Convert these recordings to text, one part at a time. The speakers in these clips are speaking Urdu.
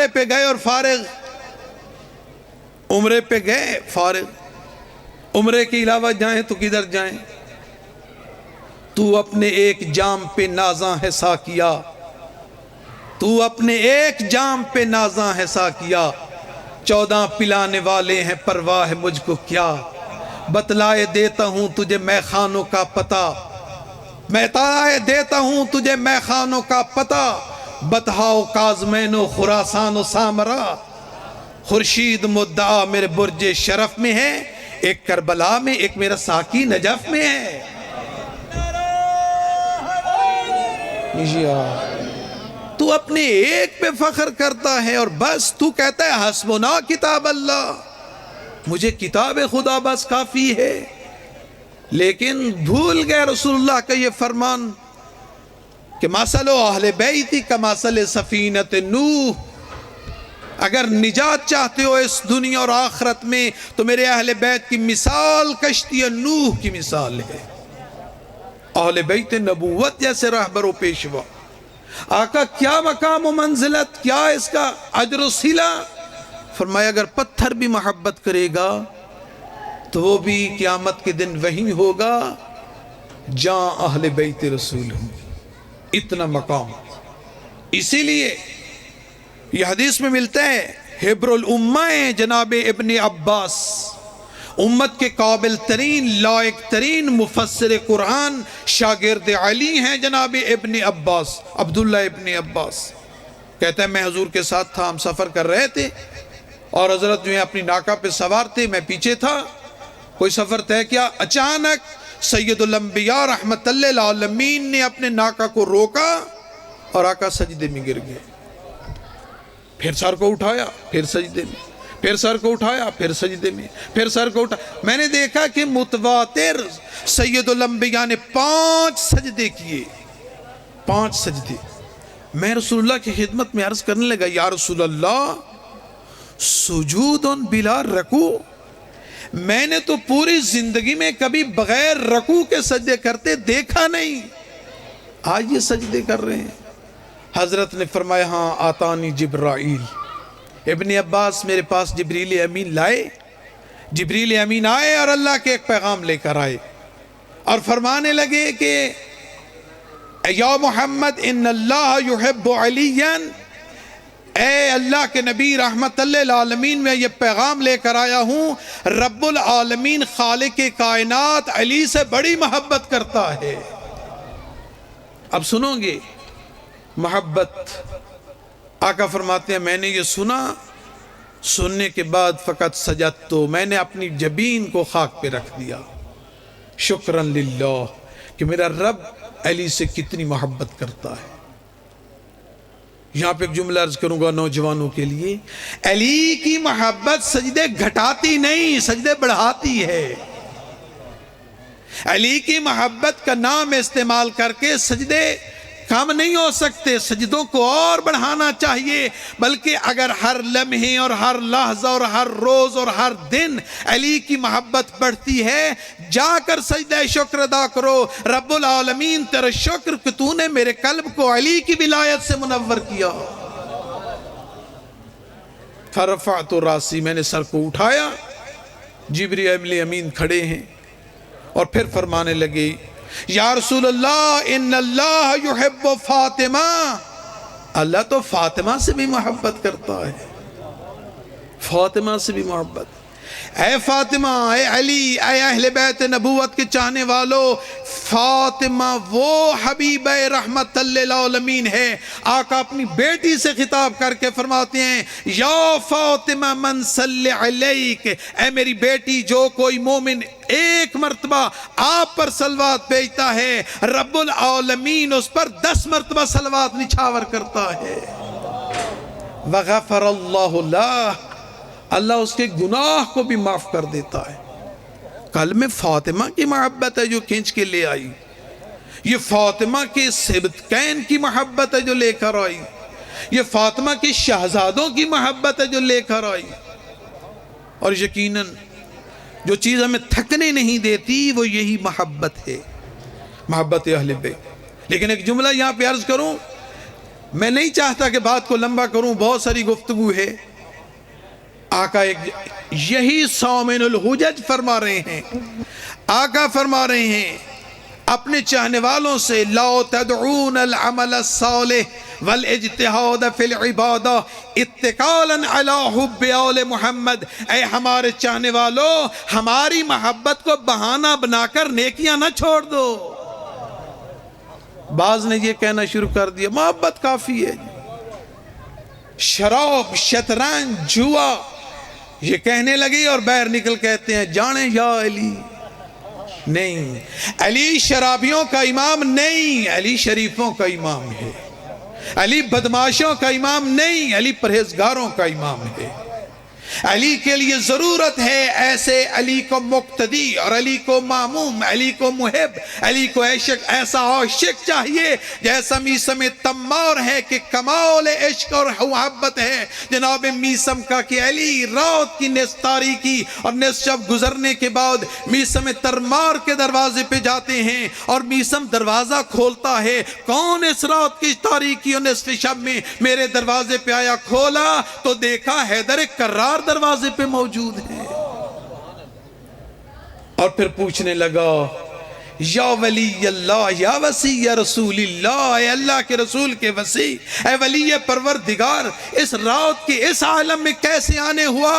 عمرے پہ گئے اور فارغ، عمرے پہ گئے فارغ، عمرے کے علاوہ جائیں تو کدھر جائیں؟ تو اپنے ایک جام پہ نازاں ہے ساقیا، تو اپنے ایک جام پہ نازاں ہے ساقیا، 14 پلانے والے ہیں پرواہ مجھ کو کیا، بتلائے دیتا ہوں تجھے میں خانوں کا پتہ، میں بتلائے دیتا ہوں تجھے میں خانوں کا پتہ، بتہاؤ کاظمین و خراسان و سامرا، خورشید مدعا میرے برج شرف میں ہے، ایک کربلا میں ایک میرا ساقی نجف میں ہے۔ تو اپنے ایک پہ فخر کرتا ہے اور بس تو کہتا ہے حسبنا کتاب اللہ، مجھے کتاب خدا بس کافی ہے، لیکن بھول گئے رسول اللہ کا یہ فرمان کہ مثل اہل بیتی کمثل سفینۃ نوح، اگر نجات چاہتے ہو اس دنیا اور آخرت میں تو میرے اہل بیت کی مثال کشتی نوح کی مثال ہے۔ اہل بیت نبوت جیسے رہبر و پیشوا، آقا کیا مقام و منزلت، کیا اس کا اجر و صلہ؟ فرمایا اگر پتھر بھی محبت کرے گا تو وہ بھی قیامت کے دن وہی ہوگا جہاں اہل بیت رسول ہوں، اتنا مقام۔ اسی لیے یہ حدیث میں ملتا ہے حبر الامہ جناب ابن عباس، امت کے قابل ترین لائق ترین مفسر قرآن شاگرد علی ہیں جناب ابن عباس، عبداللہ ابن عباس کہتا ہے میں حضور کے ساتھ تھا، ہم سفر کر رہے تھے اور حضرت جو ہے اپنی ناکہ پہ سوار تھے، میں پیچھے تھا، کوئی سفر طے کیا، اچانک سید الانبیاء رحمت اللہ للعالمین نے اپنے ناکہ کو روکا اور آقا سجدے میں گر گئے، پھر سر کو اٹھایا پھر سجدے میں، پھر سر کو اٹھایا پھر سجدے میں، پھر سر کو اٹھایا۔ میں نے دیکھا کہ متواتر سید الانبیاء نے 5 سجدے کیے، 5 سجدے۔ میں رسول اللہ کی خدمت میں عرض کرنے لگا یا رسول اللہ سجود بلا رکوع، میں نے تو پوری زندگی میں کبھی بغیر رکوع کے سجدے کرتے دیکھا نہیں، آج یہ سجدے کر رہے ہیں۔ حضرت نے فرمایا ہاں آتانی جبرائیل، ابن عباس میرے پاس جبریل امین لائے، جبریل امین آئے اور اللہ کے ایک پیغام لے کر آئے اور فرمانے لگے کہ یا محمد ان اللہ یحب علیاً، اے اللہ کے نبی رحمت اللہ للعالمین میں یہ پیغام لے کر آیا ہوں، رب العالمین خالق کائنات علی سے بڑی محبت کرتا ہے۔ اب سنو گے محبت، آقا فرماتے ہیں میں نے یہ سنا، سننے کے بعد فقط سجدت، تو میں نے اپنی جبین کو خاک پہ رکھ دیا، شکراً للہ کہ میرا رب علی سے کتنی محبت کرتا ہے۔ یہاں پہ ایک جملہ عرض کروں گا نوجوانوں کے لیے، علی کی محبت سجدے گھٹاتی نہیں، سجدے بڑھاتی ہے۔ علی کی محبت کا نام استعمال کر کے سجدے کم نہیں ہو سکتے، سجدوں کو اور بڑھانا چاہیے، بلکہ اگر ہر لمحے اور ہر لحظہ اور ہر روز اور ہر دن علی کی محبت بڑھتی ہے، جا کر سجدہ شکر ادا کرو، رب العالمین تیرا شکر کہ تو نے میرے قلب کو علی کی ولایت سے منور کیا۔ فرفعت راسی، میں نے سر کو اٹھایا، جبریل امین کھڑے ہیں اور پھر فرمانے لگے یا رسول اللہ ان اللہ یحب فاطمہ، اللہ تو فاطمہ سے بھی محبت کرتا ہے، فاطمہ سے بھی محبت۔ اے فاطمہ، اے علی، اے اہل بیت نبوت کے چاہنے والو، فاطمہ وہ حبیب رحمت للعالمین ہے۔ آقا اپنی بیٹی سے خطاب کر کے فرماتے ہیں یا فاطمہ من صلی علیک، اے میری بیٹی جو کوئی مومن ایک مرتبہ آپ پر صلوات بھیجتا ہے، رب العالمین اس پر 10 مرتبہ صلوات نچھاور کرتا ہے۔ وغفر اللہ لہ، اللہ اس کے گناہ کو بھی معاف کر دیتا ہے۔ قلب میں فاطمہ کی محبت ہے جو کھینچ کے لے آئی، یہ فاطمہ کے سبتکین کی محبت ہے جو لے کر آئی، یہ فاطمہ کے شہزادوں کی محبت ہے جو لے کر آئی۔ اور یقیناً جو چیز ہمیں تھکنے نہیں دیتی وہ یہی محبت ہے، محبت اہل بیت۔ لیکن ایک جملہ یہاں پہ عرض کروں، میں نہیں چاہتا کہ بات کو لمبا کروں، بہت ساری گفتگو ہے۔ آقا یہی سومن الحجج فرما رہے ہیں، آقا فرما رہے ہیں اپنے چاہنے والوں سے، لا تدعون العمل الصالح والاجتہاد فی العبادہ اتقالا علی حب آل محمد۔ اے ہمارے چاہنے والوں، ہماری محبت کو بہانہ بنا کر نیکیاں نہ چھوڑ دو۔ بعض نے یہ کہنا شروع کر دیا محبت کافی ہے، شراب، شطرنج، جوا، یہ کہنے لگے اور باہر نکل کہتے ہیں جانے یا علی۔ نہیں، علی شرابیوں کا امام نہیں، علی شریفوں کا امام ہے۔ علی بدماشوں کا امام نہیں، علی پرہیزگاروں کا امام ہے۔ علی کے لیے ضرورت ہے ایسے علی کو مقتدی اور علی کو معموم، علی کو محب، علی کو ایسا عاشق چاہیے جیسا میثم تمار ہے کہ کمال عشق اور محبت ہے جناب میثم کا، کہ علی رات کی نصف تاریکی اور نصف شب گزرنے کے بعد میثم تمار کے دروازے پہ جاتے ہیں اور میثم دروازہ کھولتا ہے، کون اس رات کی تاریکی اور نصف شب میں میرے دروازے پہ آیا؟ کھولا تو دیکھا حیدر کرار دروازے پہ موجود ہے، اور پھر پوچھنے لگا یا ولی اللہ یا وسیع رسول اللہ، اے اللہ کے رسول کے وسیع، اے ولی پروردگار، اس رات کے اس عالم میں کیسے آنے ہوا؟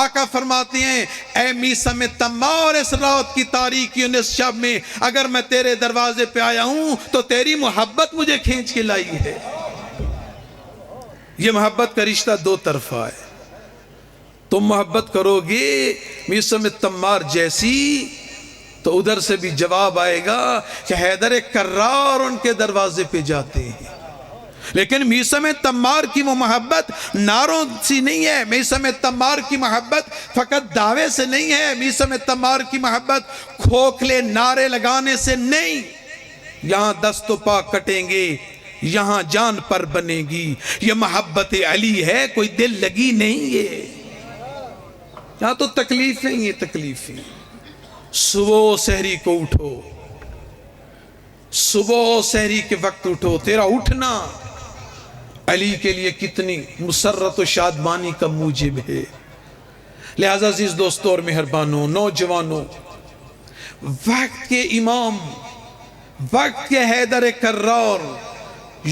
آقا فرماتے ہیں اے میثم تمار، اس رات کی تاریکی و نصف شب میں اگر میں تیرے دروازے پہ آیا ہوں تو تیری محبت مجھے کھینچ کے لائی ہے۔ یہ محبت کا رشتہ دو طرفہ ہے، تم محبت کرو گے میثم تمار جیسی تو ادھر سے بھی جواب آئے گا کہ حیدر کرار ان کے دروازے پہ جاتے ہیں۔ لیکن میثم تمار کی وہ محبت ناروں سی نہیں ہے، میثم تمار کی محبت فقط دعوے سے نہیں ہے، میثم تمار کی محبت کھوکھلے نعرے لگانے سے نہیں۔ یہاں دست و پا کٹیں گے، یہاں جان پر بنے گی، یہ محبت علی ہے، کوئی دل لگی نہیں ہے۔ یہاں تو تکلیفیں یہ تکلیفیں۔ صبح سحری کو اٹھو، صبح سحری کے وقت اٹھو، تیرا اٹھنا علی کے لیے کتنی مسرت و شادمانی کا موجب ہے۔ لہذا عزیز دوستوں اور مہربانوں، نوجوانوں، وقت کے امام، وقت کے حیدر کرار،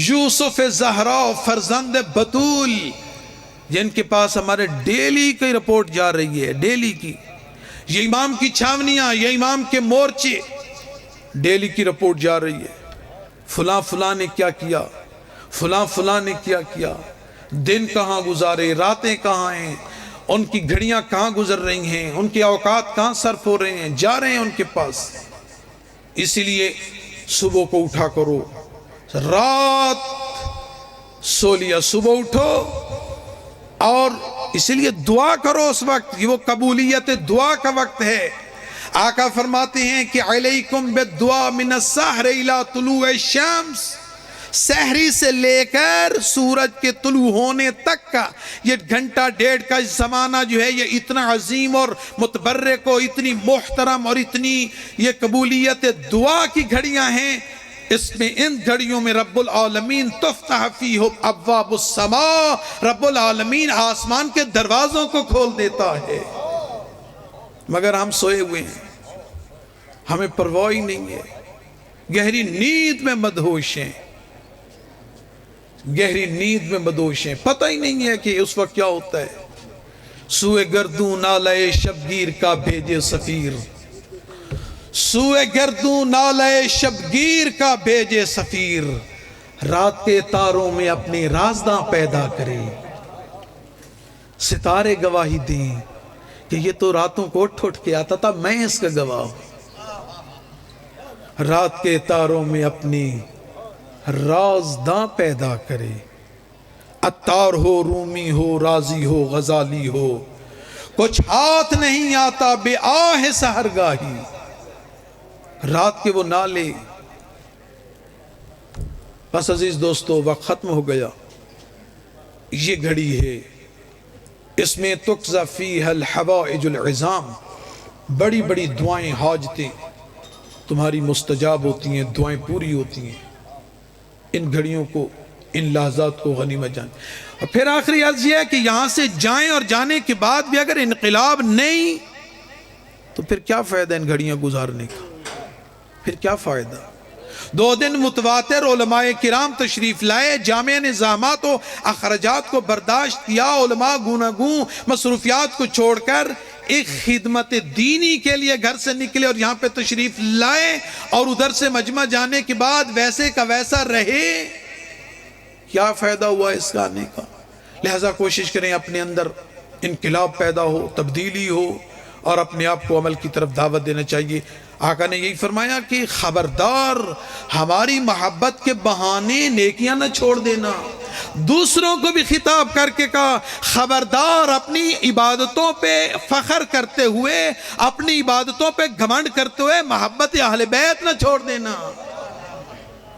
یوسف زہرا فرزند بطول، جن کے پاس ہمارے ڈیلی کی رپورٹ جا رہی ہے، ڈیلی کی، یہ امام کی چھاونیاں، یہ امام کے مورچے، ڈیلی کی رپورٹ جا رہی ہے، فلاں فلاں نے کیا کیا، فلاں فلاں نے کیا کیا، دن کہاں گزارے، راتیں کہاں ہیں، ان کی گھڑیاں کہاں گزر رہی ہیں، ان کے اوقات کہاں صرف ہو رہے ہیں، جا رہے ہیں ان کے پاس۔ اسی لیے صبح کو اٹھا کرو، رات سو لیا، صبح اٹھو اور اسی لیے دعا کرو اس وقت، یہ وہ قبولیت دعا کا وقت ہے۔ آقا فرماتے ہیں کہ علیکم بالدعا من السحر الی طلوع الشمس، سحری سے لے کر سورج کے طلوع ہونے تک کا یہ گھنٹہ ڈیڑھ کا زمانہ جو ہے، یہ اتنا عظیم اور متبرک اور اتنی محترم اور اتنی یہ قبولیت دعا کی گھڑیاں ہیں۔ اس میں ان گھڑیوں میں رب العالمین تفتح فیہ ابواب السماء، رب العالمین آسمان کے دروازوں کو کھول دیتا ہے، مگر ہم سوئے ہوئے ہیں، ہمیں پرواہ ہی نہیں ہے، گہری نیند میں مدہوش ہیں، گہری نیند میں مدہوش ہیں، پتہ ہی نہیں ہے کہ اس وقت کیا ہوتا ہے۔ سوئے گردوں نالے شبگیر کا بھیجے سفیر، سوئے گردوں نالے شبگیر کا بھیجے سفیر، رات کے تاروں میں اپنے رازداں پیدا کرے، ستارے گواہی دیں کہ یہ تو راتوں کو اٹھ اٹھ کے آتا تھا، میں اس کا گواہ ہوں۔ رات کے تاروں میں اپنی رازداں پیدا کرے، عطار ہو، رومی ہو، رازی ہو، غزالی ہو، کچھ ہاتھ نہیں آتا بے آہ سحرگاہی۔ رات کے وہ نالے۔ بس عزیز دوستو، وقت ختم ہو گیا، یہ گھڑی ہے، اس میں تقضی فیہا الحوائج العظام، بڑی بڑی دعائیں، حاجتیں تمہاری مستجاب ہوتی ہیں، دعائیں پوری ہوتی ہیں۔ ان گھڑیوں کو ان لحظات کو غنیمت جان. اور پھر آخری عرض یہ ہے کہ یہاں سے جائیں اور جانے کے بعد بھی اگر انقلاب نہیں تو پھر کیا فائدہ ان گھڑیاں گزارنے کا؟ پھر کیا فائدہ؟ 2 دن متواتر علماء کرام تشریف لائے، جامع نظامات و اخراجات کو برداشت کیا، علماء گوناگوں مصروفیات کو چھوڑ کر ایک خدمت دینی کے لیے گھر سے نکلے اور یہاں پہ تشریف لائے، اور ادھر سے مجمع جانے کے بعد ویسے کا ویسا رہے. کیا فائدہ ہوا اس کا آنے کا؟ لہذا کوشش کریں اپنے اندر انقلاب پیدا ہو، تبدیلی ہو، اور اپنے آپ کو عمل کی طرف دعوت دینا چاہیے. آقا نے یہی فرمایا کہ خبردار ہماری محبت کے بہانے نیکیاں نہ چھوڑ دینا. دوسروں کو بھی خطاب کر کے کہا خبردار اپنی عبادتوں پہ فخر کرتے ہوئے، اپنی عبادتوں پہ گھمنڈ کرتے ہوئے محبت اہل بیت نہ چھوڑ دینا.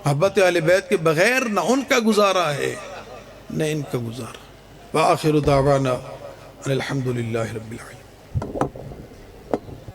محبت اہل بیت کے بغیر نہ ان کا گزارا ہے نہ ان کا گزارا. وآخر دعوانا الحمدللہ رب العالمین.